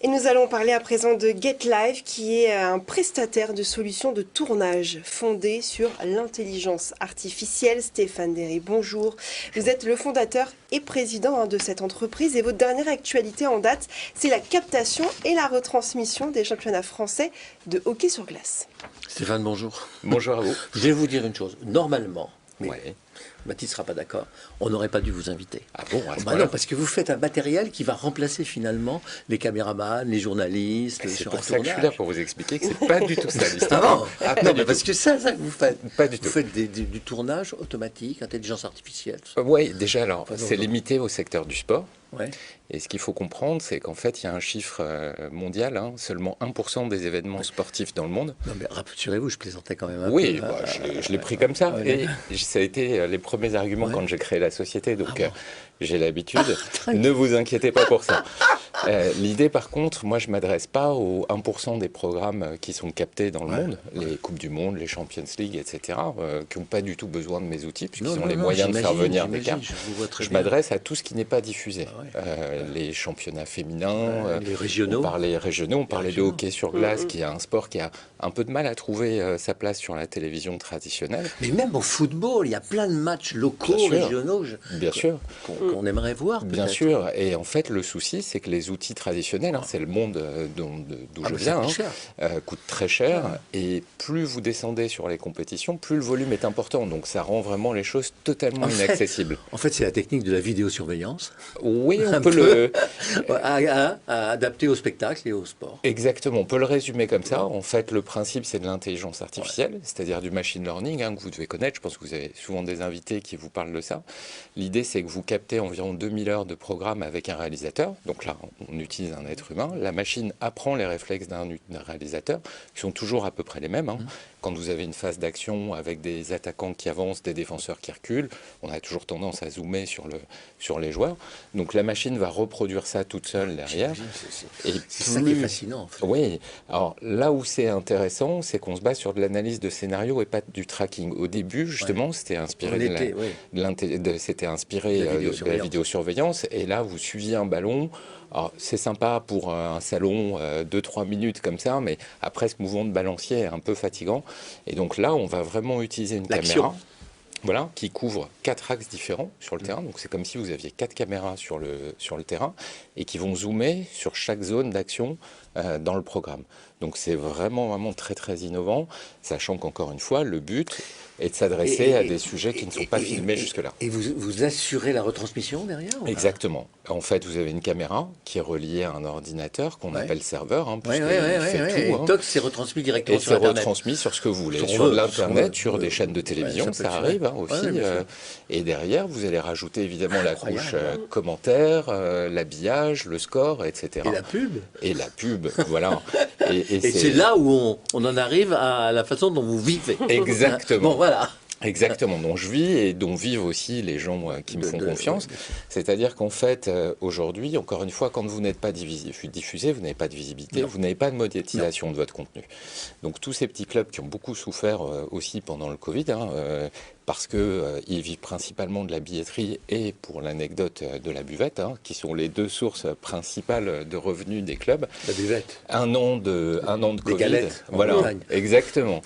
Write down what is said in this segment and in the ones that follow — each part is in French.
Et nous allons parler à présent de GetLive, qui est un prestataire de solutions de tournage fondé sur l'intelligence artificielle. Stéphane Derry, bonjour. Vous êtes le fondateur et président de cette entreprise et votre dernière actualité en date, c'est la captation et la retransmission des championnats français de hockey sur glace. Stéphane, bonjour. Bonjour à vous. Je vais vous dire une chose. Normalement, mais Ouais. Mathis ne sera pas d'accord, on n'aurait pas dû vous inviter. Ah bon, à ce Bah point-là non, parce que vous faites un matériel qui va remplacer finalement les caméramans, les journalistes. C'est sur pour un ça que je suis là, tournage. pour vous expliquer que c'est pas du tout ça Ah l'histoire. bon Ah, pas non, du mais tout. parce que c'est ça que vous faites. Pas du Vous tout. faites du tournage automatique, intelligence artificielle. Tout ça. Oui, déjà, alors, Enfin, c'est non. limité au secteur du sport. Ouais. Et ce qu'il faut comprendre, c'est qu'en fait, il y a un chiffre mondial, seulement 1% des événements sportifs dans le monde. Non, mais rassurez-vous, je plaisantais quand même un Oui, peu. bah, je l'ai pris comme ça. ouais. Et ça a été les premiers arguments Ouais. quand j'ai créé la société. Donc, Ah bon. j'ai l'habitude. Ne vous inquiétez pas pour ça. L'idée, par contre, moi, je ne m'adresse pas aux 1% des programmes qui sont captés dans le monde, les Coupes du Monde, les Champions League, etc., qui n'ont pas du tout besoin de mes outils, puisqu'ils ont les moyens de faire venir des cartes. Je m'adresse à tout ce qui n'est pas diffusé. Ah ouais. Les championnats féminins, les régionaux. on parlait régionaux, on parlait de régionaux. hockey sur glace, qui est un sport qui a un peu de mal à trouver sa place sur la télévision traditionnelle. Mais même au football, il y a plein de matchs locaux, Bien sûr. régionaux, Bien sûr. qu'on aimerait voir. Bien peut-être. sûr, et en fait le souci c'est que les outils traditionnels, c'est le monde d'où je mais viens, ça coûte cher. coûtent très cher, et plus vous descendez sur les compétitions, plus le volume est important, donc ça rend vraiment les choses totalement inaccessibles. En fait, c'est la technique de la vidéosurveillance, Oui, on Un peut peu. le... à adapter au spectacle et au sport. Exactement, on peut le résumer comme ça. En fait, le principe, c'est de l'intelligence artificielle, c'est-à-dire du machine learning, que vous devez connaître. Je pense que vous avez souvent des invités qui vous parlent de ça. L'idée, c'est que vous captez environ 2000 heures de programme avec un réalisateur. Donc là, on utilise un être humain. La machine apprend les réflexes d'un réalisateur, qui sont toujours à peu près les mêmes. Quand vous avez une phase d'action avec des attaquants qui avancent, des défenseurs qui reculent, on a toujours tendance à zoomer sur les joueurs. Donc la machine va reproduire ça toute seule derrière. Et C'est ça qui est fascinant. En fait. Oui, alors là où c'est intéressant, c'est qu'on se base sur de l'analyse de scénario et pas du tracking. Au début, justement, c'était inspiré c'était inspiré de la vidéosurveillance. Et là, vous suiviez un ballon. Alors, c'est sympa pour un salon, 2-3 minutes comme ça, mais après, ce mouvement de balancier est un peu fatigant. Et donc là, on va vraiment utiliser une caméra. Voilà, qui couvre 4 axes différents sur le terrain. Donc c'est comme si vous aviez 4 caméras sur le terrain et qui vont zoomer sur chaque zone d'action dans le programme. Donc c'est vraiment très très innovant, sachant qu'encore une fois, le but est de s'adresser à des sujets qui ne sont pas filmés jusque-là. Et vous assurez la retransmission derrière ou pas? Exactement. En fait, vous avez une caméra qui est reliée à un ordinateur qu'on appelle serveur, Oui, puisqu'il fait tout. Et donc c'est retransmis directement Et sur c'est Internet. retransmis sur ce que vous voulez, Sur sur on veut, l'Internet, sur on sur veut. des chaînes de télévision, Ouais, ça ça peut arrive être aussi. bien sûr. Et derrière, vous allez rajouter évidemment la Incroyable. couche commentaire, l'habillage, le score, etc. Et la pub. Et la pub, voilà. Et Et c'est là où on en arrive à la façon dont vous vivez. Exactement. Bon, voilà. Exactement, dont je vis et dont vivent aussi les gens qui me font confiance. bien sûr. C'est-à-dire qu'en fait, aujourd'hui, encore une fois, quand vous n'êtes pas diffusé, vous n'avez pas de visibilité, vous n'avez pas de monétisation de votre contenu. Donc tous ces petits clubs qui ont beaucoup souffert aussi pendant le Covid, parce qu'ils vivent principalement de la billetterie et, pour l'anecdote, de la buvette, qui sont les deux sources principales de revenus des clubs. La buvette. Un an de Des Covid. galettes en Voilà, Bretagne. exactement.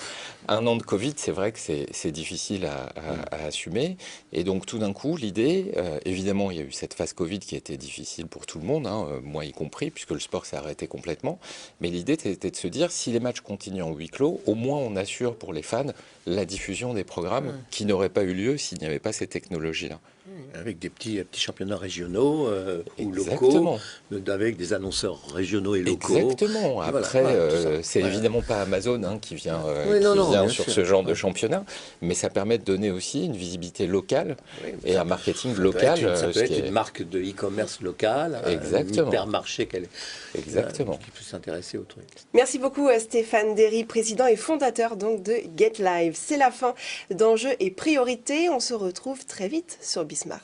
Un an de Covid, c'est vrai que c'est difficile à assumer. Et donc, tout d'un coup, l'idée, évidemment, il y a eu cette phase Covid qui a été difficile pour tout le monde, moi y compris, puisque le sport s'est arrêté complètement. Mais l'idée, c'était de se dire, si les matchs continuent en huis clos, au moins on assure pour les fans la diffusion des programmes qui n'auraient pas eu lieu s'il n'y avait pas ces technologies-là. Avec des petits championnats régionaux ou Exactement. locaux, avec des annonceurs régionaux et locaux. Exactement. Et voilà, Après, tout ça. c'est évidemment pas Amazon qui vient, bien sur sûr. ce genre de championnat, mais ça permet de donner aussi une visibilité locale et un marketing local. Ça peut ce être qui est- une marque de e-commerce locale, Exactement. un hypermarché Exactement. qui peut s'intéresser au truc. Merci beaucoup Stéphane Derry, président et fondateur donc de GetLive. C'est la fin d'Enjeux et Priorités. On se retrouve très vite sur Bismart.